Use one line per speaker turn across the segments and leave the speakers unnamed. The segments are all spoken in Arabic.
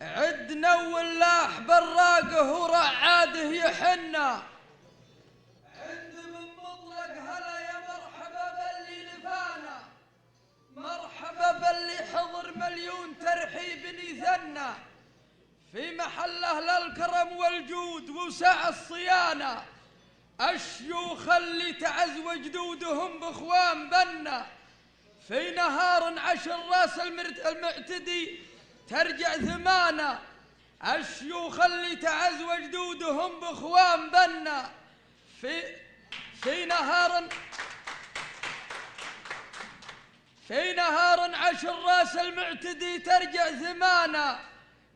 عدنا واللاح براقه ورعاده يحنا، عند من مطلق هلا يا مرحبا باللي لفانا، مرحبا باللي حضر مليون ترحيب يثنى، في محله للكرم والجود وسع الصيانة، الشيوخ اللي تعز وجدودهم باخوان بنا، في نهار عشر راس المعتدي ترجع ثمانة، الشيوخ اللي تعز وجدودهم باخوان بنا، في نهار عشر راس المعتدي ترجع ثمانة،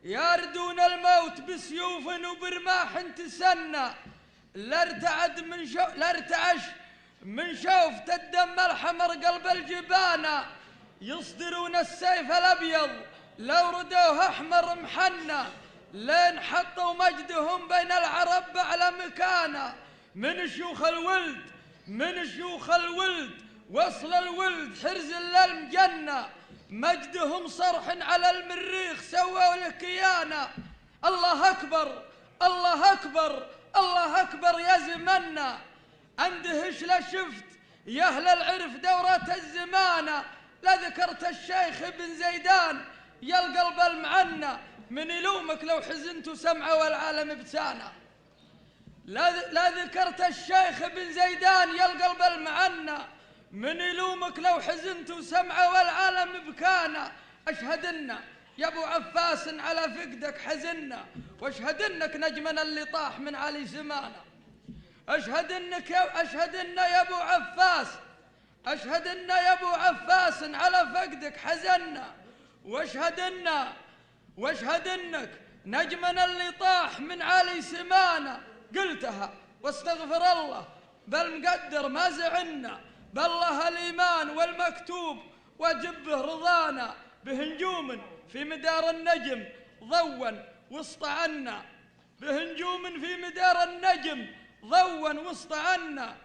ياردون الموت بسيوف وبرماح تسنى، لا ارتعش من شوفة الدم الحمر قلب الجبانة، يصدرون السيف الأبيض لو ردوه أحمر محنى، لين حطوا مجدهم بين العرب على مكانه، من شيوخ الولد وصل الولد حرز للمجنة، مجدهم صرح على المريخ سووا الكيانة، الله أكبر الله أكبر الله أكبر يا زمنا، اندهش لشفت يا أهل العرف دورة الزمانة، لذكرت الشيخ بن زيدان يا القلب المعنى، من يلومك لو حزنت سمعه والعالم ابتسانة، لا ذكرت الشيخ بن زيدان يا القلب المعنى، من يلومك لو حزنت سمعه والعالم بكانا، أشهد إن يا أبو عفاس على فقدك حزنا، واشهد إنك نجمنا اللي طاح من علي زمانه، أشهد إن يا أبو عفاس على فقدك حزنا، واشهد إنك نجمنا اللي طاح من علي سمانه، قلتها واستغفر الله بالمقدر ما زعلنا، بالله الإيمان والمكتوب وجبه رضانا، بهنجوم في مدار النجم ضوا وسط عنا، بهنجوم في مدار النجم ضوا وسط عنا،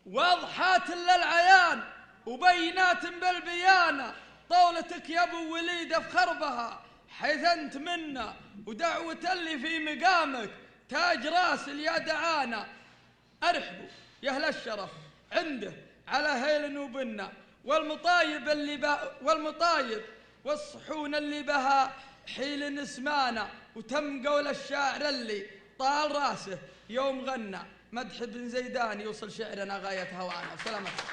واضحات للعيان وبينات بالبيانة، طولتك يا ابو وليد في خربها حيث انت منا، ودعوة اللي في مقامك تاج راس اليدعانة، ارحبوا يا اهل الشرف عنده على هيل وبنا، والمطايب والصحون اللي بها حيل نسمانه، وتم قول الشاعر اللي طال راسه يوم غنى، مدح بن زيدان يوصل شعرنا غاية هوانا. سلامتك.